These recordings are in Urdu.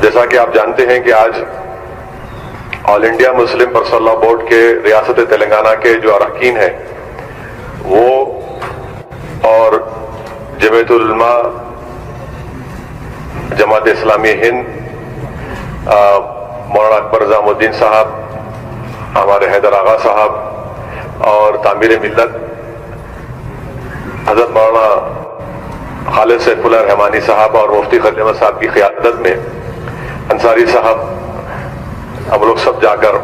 جیسا کہ آپ جانتے ہیں کہ آج All India Muslim Personal Law Board کے ریاست تلنگانہ کے جو اراکین ہیں وہ اور جمعیت العلماء جماعت اسلامی ہند مولانا اکبر نظام الدین صاحب، ہمارے حیدر آغا صاحب اور تعمیر ملت حضرت مولانا خالد سیف اللہ رحمانی صاحب اور مفتی خلیل احمد صاحب کی قیادت میں انصاری صاحب ہم لوگ سب جا کر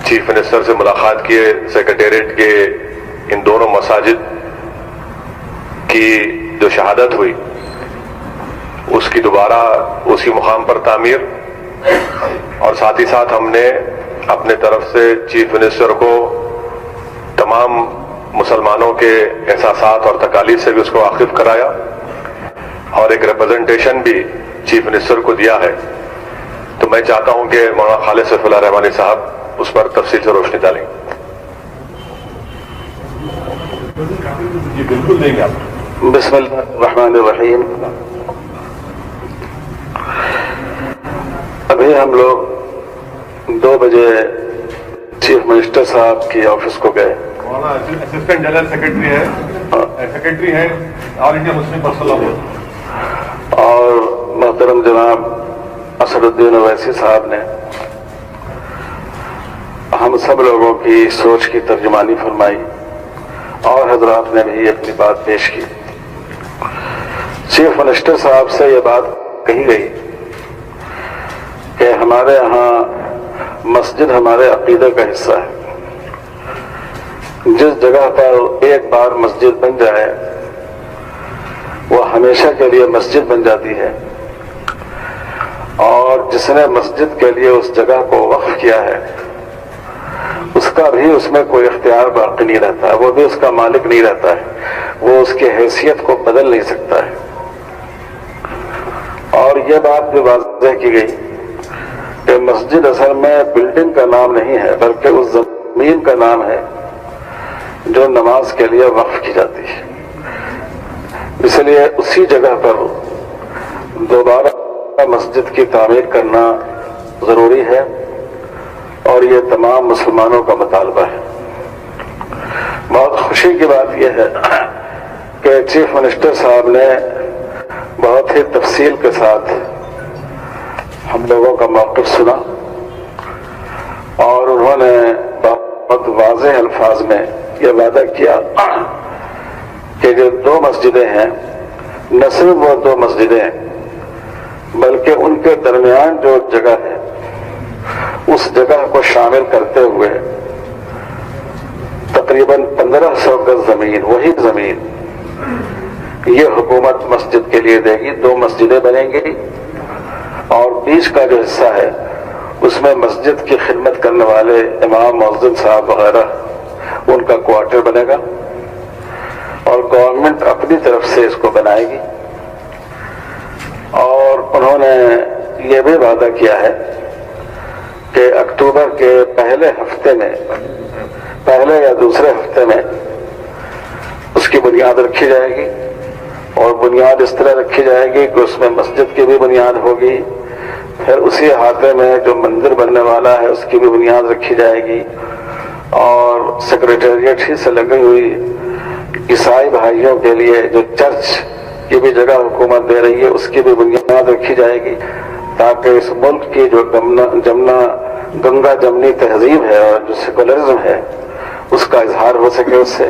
چیف منسٹر سے ملاقات کیے. سیکریٹریٹ کے ان دونوں مساجد کی جو شہادت ہوئی اس کی دوبارہ اسی مقام پر تعمیر، اور ساتھ ہی ساتھ ہم نے اپنے طرف سے چیف منسٹر کو تمام مسلمانوں کے احساسات اور تکالیف سے بھی اس کو واقف کرایا اور ایک ریپرزنٹیشن بھی چیف منسٹر کو دیا ہے. تو میں چاہتا ہوں کہ مولانا خالد سیف اللہ رحمانی صاحب اس پر تفصیل سے روشنی ڈالیں. بسم اللہ الرحمن الرحیم. ابھی ہم لوگ 2 بجے چیف منسٹر صاحب کی آفس کو گئے. اسسٹنٹ جنرل سیکرٹری ہے All India Muslim Personal Law Board, اور محترم جناب اسد الدین اویسی صاحب نے ہم سب لوگوں کی سوچ کی ترجمانی فرمائی اور حضرات نے بھی اپنی بات پیش کی. چیف منسٹر صاحب سے یہ بات کہی گئی کہ ہمارے ہاں مسجد ہمارے عقیدے کا حصہ ہے. جس جگہ پر ایک بار مسجد بن جائے وہ ہمیشہ کے لیے مسجد بن جاتی ہے، اور جس نے مسجد کے لیے اس جگہ کو وقف کیا ہے اس کا بھی اس میں کوئی اختیار باقی نہیں رہتا ہے، وہ بھی اس کا مالک نہیں رہتا ہے، وہ اس کی حیثیت کو بدل نہیں سکتا ہے. اور یہ بات بھی واضح کی گئی کہ مسجد اصل میں بلڈنگ کا نام نہیں ہے بلکہ اس زمین کا نام ہے جو نماز کے لیے وقف کی جاتی ہے. اس لیے اسی جگہ پر دوبارہ مسجد کی تعمیر کرنا ضروری ہے، اور یہ تمام مسلمانوں کا مطالبہ ہے. بہت خوشی کی بات یہ ہے کہ چیف منسٹر صاحب نے بہت ہی تفصیل کے ساتھ ہم لوگوں کا موقف سنا، اور انہوں نے بہت واضح الفاظ میں یہ وعدہ کیا کہ جو 2 مسجدیں ہیں نہ صرف وہ 2 مسجدیں بلکہ ان کے درمیان جو جگہ ہے اس جگہ کو شامل کرتے ہوئے تقریباً 1500 گز زمین، وہی زمین یہ حکومت مسجد کے لیے دے گی. 2 مسجدیں بنیں گی اور بیچ کا جو حصہ ہے اس میں مسجد کی خدمت کرنے والے امام مؤذن صاحب وغیرہ ان کا کوارٹر بنے گا، اور گورنمنٹ اپنی طرف سے اس کو بنائے گی. اور انہوں نے یہ بھی وعدہ کیا ہے کہ اکتوبر کے پہلے ہفتے میں، پہلے یا دوسرے ہفتے میں اس کی بنیاد رکھی جائے گی، اور بنیاد اس طرح رکھی جائے گی کہ اس میں مسجد کی بھی بنیاد ہوگی، پھر اسی احاطے میں جو مندر بننے والا ہے اس کی بھی بنیاد رکھی جائے گی، اور سیکریٹریٹ ہی سے لگی ہوئی عیسائی بھائیوں کے لیے جو چرچ کی بھی جگہ حکومت دے رہی ہے اس کی بھی بنیاد رکھی جائے گی، تاکہ اس ملک کی جو گنگا جمنی تہذیب ہے اور جو سیکولرزم ہے اس کا اظہار ہو سکے اس سے.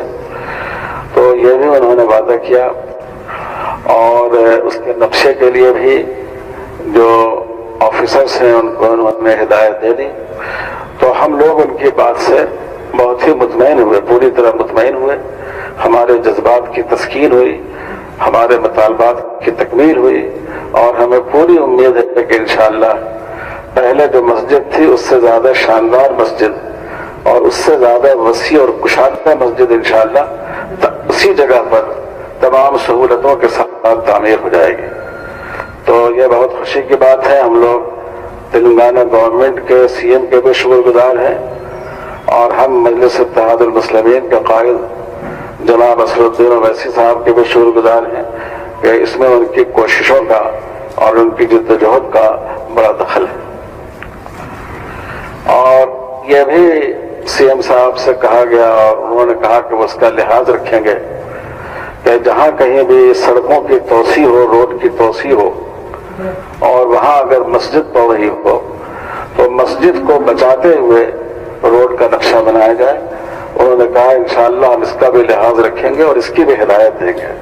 تو یہ بھی انہوں نے وعدہ کیا، اور اس کے نقشے کے لیے بھی جو آفیسرس ہیں ان کو انہوں نے ہدایت دے دی. تو ہم لوگ ان کی بات سے بہت ہی مطمئن ہوئے، پوری طرح مطمئن ہوئے. ہمارے جذبات کی تسکین ہوئی، ہمارے مطالبات کی تکمیل ہوئی، اور ہمیں پوری امید ہے کہ انشاءاللہ پہلے جو مسجد تھی اس سے زیادہ شاندار مسجد اور اس سے زیادہ وسیع اور کشادہ مسجد انشاءاللہ اسی جگہ پر تمام سہولتوں کے ساتھ تعمیر ہو جائے گی. تو یہ بہت خوشی کی بات ہے. ہم لوگ تلنگانہ گورنمنٹ کے سی ایم کے بھی شکر گزار ہیں، اور ہم مجلس اتحاد المسلمین کے قائد جناب اسد الدین اویسی صاحب کے بھی شکر گزار ہیں کہ اس میں ان کی کوششوں کا اور ان کی جدوجہد کا بڑا دخل ہے. اور یہ بھی سی ایم صاحب سے کہا گیا اور انہوں نے کہا کہ وہ اس کا لحاظ رکھیں گے کہ جہاں کہیں بھی سڑکوں کی توسیع ہو، روڈ کی توسیع ہو، اور وہاں اگر مسجد پڑ رہی ہو تو مسجد کو بچاتے ہوئے روڈ کا نقشہ بنایا جائے. انہوں نے کہا انشاءاللہ ہم اس کا بھی لحاظ رکھیں گے اور اس کی بھی ہدایت دیں گے.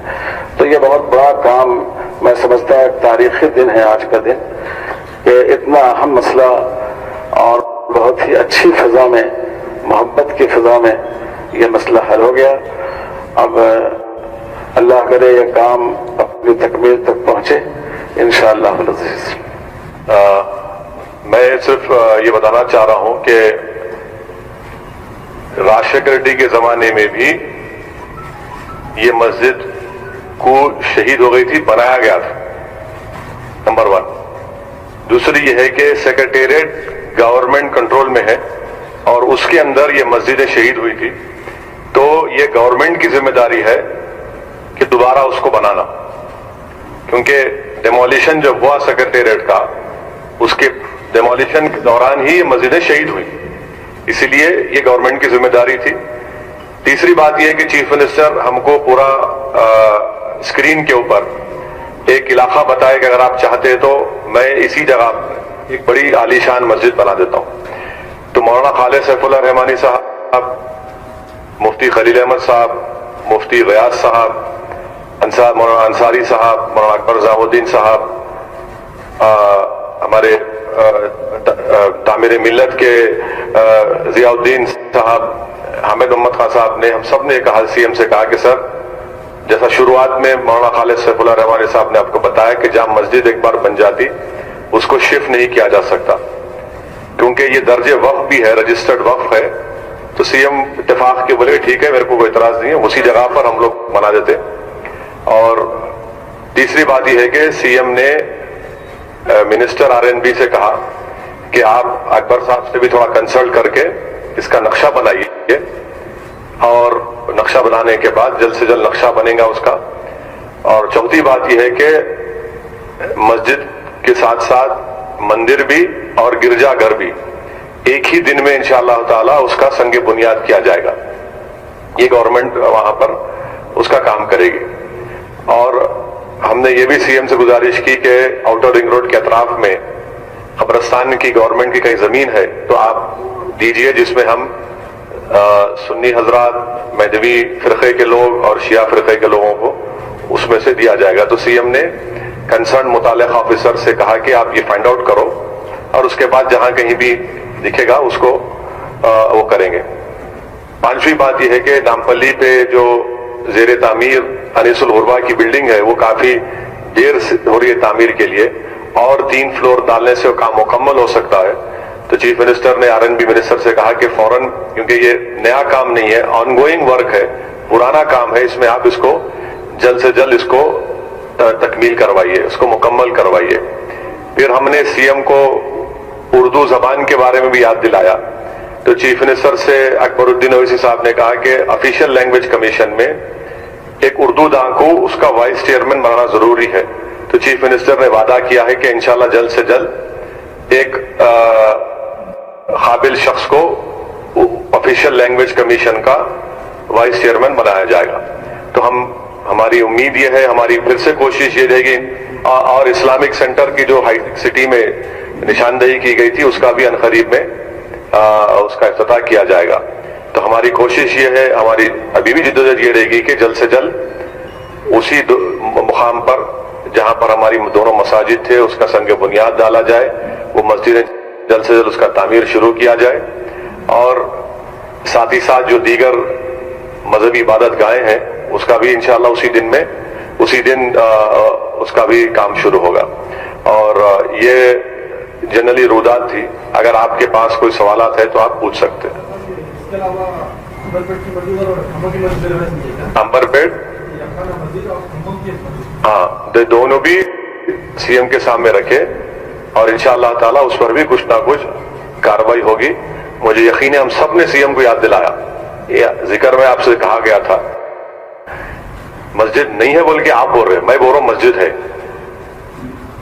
تو یہ بہت بڑا کام میں سمجھتا ہوں، ایک تاریخی دن ہے آج کا دن کہ اتنا اہم مسئلہ اور بہت ہی اچھی فضا میں، محبت کی فضا میں یہ مسئلہ حل ہو گیا. اب اللہ کرے یہ کام اپنی تکمیل تک پہنچے انشاءاللہ العزیز. میں صرف یہ بتانا چاہ رہا ہوں کہ راشٹر ریڈی کے زمانے میں بھی یہ مسجد کو شہید ہو گئی تھی، بنایا گیا تھا، نمبر 1. دوسری یہ ہے کہ سیکرٹریٹ گورنمنٹ کنٹرول میں ہے اور اس کے اندر یہ مسجد شہید ہوئی تھی، تو یہ گورنمنٹ کی ذمہ داری ہے کہ دوبارہ اس کو بنانا، کیونکہ ڈیمولیشن جب ہوا سیکرٹریٹ کا، اس کے ڈیمولیشن کے دوران ہی یہ مسجدیں شہید ہوئی، اسی لیے یہ گورنمنٹ کی ذمہ داری تھی. تیسری بات یہ ہے کہ چیف منسٹر ہم کو پورا اسکرین کے اوپر ایک علاقہ بتائے کہ اگر آپ چاہتے تو میں اسی جگہ ایک بڑی عالی شان مسجد بنا دیتا ہوں. تو مولانا خالد سیف اللہ رحمانی صاحب، مفتی خلیل احمد صاحب، مفتی غیاث صاحب، مولانا انصاری صاحب، مولانا اکبر نظام الدین صاحب، ہمارے تعمیر ملت کے ضیاء الدین صاحب، حامد محمد خان صاحب نے، ہم سب نے کہا، سی ایم سے کہا کہ سر جیسا شروعات میں مولانا خالد سیف اللہ رحمانی صاحب نے آپ کو بتایا کہ جہاں مسجد ایک بار بن جاتی اس کو شفٹ نہیں کیا جا سکتا، کیونکہ یہ درجے وقف بھی ہے، رجسٹرڈ وقف ہے. تو سی ایم اتفاق کے بولے ٹھیک ہے، میرے کو کوئی اعتراض نہیں ہے، اسی جگہ پر ہم لوگ بنا دیتے. اور تیسری بات یہ ہے کہ سی ایم نے منسٹر RNB سے کہا کہ آپ اکبر صاحب سے بھی تھوڑا کنسلٹ کر کے اس کا نقشہ بنائیے، اور نقشہ بنانے کے بعد جلد سے جلد نقشہ بنے گا اس کا. اور چوتھی بات یہ ہے کہ مسجد کے ساتھ ساتھ مندر بھی اور گرجا گھر بھی ایک ہی دن میں انشاءاللہ تعالی اس کا سنگ بنیاد کیا جائے گا. یہ گورنمنٹ وہاں پر اس کا کام کرے گی. اور ہم نے یہ بھی سی ایم سے گزارش کی کہ آؤٹر رنگ روڈ کے اطراف میں قبرستان کی گورنمنٹ کی کہیں زمین ہے تو آپ دیجئے، جس میں ہم سنی حضرات، مہدوی فرقے کے لوگ اور شیعہ فرقے کے لوگوں کو اس میں سے دیا جائے گا. تو سی ایم نے کنسرن متعلقہ آفیسر سے کہا کہ آپ یہ فائنڈ آؤٹ کرو اور اس کے بعد جہاں کہیں بھی دکھے گا اس کو وہ کریں گے. پانچویں بات یہ ہے کہ نامپلی پہ جو زیر تعمیر انیس الغربا کی بلڈنگ ہے وہ کافی دیر سے ہو رہی ہے تعمیر کے لیے، اور 3 فلور ڈالنے سے وہ کام مکمل ہو سکتا ہے. تو چیف منسٹر نے RNB منسٹر سے کہا کہ فوراً، کیونکہ یہ نیا کام نہیں ہے، آن گوئنگ ورک ہے، پرانا کام ہے، اس میں آپ اس کو جلد سے جلد اس کو تکمیل کروائیے، اس کو مکمل کروائیے. پھر ہم نے سی ایم کو اردو زبان کے بارے میں بھی یاد دلایا. تو چیف منسٹر سے اکبر الدین اویسی صاحب نے کہا کہ آفیشیل لینگویج کمیشن میں ایک اردو داں کو اس کا وائس چیئرمین بنانا ضروری ہے. تو چیف منسٹر نے وعدہ کیا ہے کہ انشاءاللہ جلد سے جلد ایک قابل شخص کو آفیشیل لینگویج کمیشن کا وائس چیئرمین بنایا جائے گا. تو ہماری امید یہ ہے، ہماری پھر سے کوشش یہ رہے گی، اور اسلامک سینٹر کی جو ہائی سٹی میں نشاندہی کی گئی تھی اس کا بھی عنقریب میں اس کا افتتاح کیا جائے گا. تو ہماری کوشش یہ ہے، ہماری ابھی بھی جدوجہد یہ رہے گی کہ جلد سے جلد اسی مقام پر جہاں پر ہماری دونوں مساجد تھے اس کا سنگ بنیاد ڈالا جائے، وہ مسجدیں جلد سے جلد اس کا تعمیر شروع کیا جائے، اور ساتھ ہی ساتھ جو دیگر مذہبی عبادت گاہیں ہیں اس کا بھی انشاءاللہ اسی دن اس کا بھی کام شروع ہوگا. اور یہ جنرلی رودات تھی، اگر آپ کے پاس کوئی سوالات ہیں تو آپ پوچھ سکتے ہیں. امبر پیٹ، ہاں، دونوں بھی سی ایم کے سامنے رکھے اور انشاءاللہ تعالیٰ اس پر بھی کچھ نہ کچھ کارروائی ہوگی. مجھے یقین ہے ہم سب نے سی ایم کو یاد دلایا. یہ ذکر میں آپ سے کہا گیا تھا مسجد نہیں ہے بول کے آپ بول رہے ہیں، میں بول رہا ہوں مسجد ہے.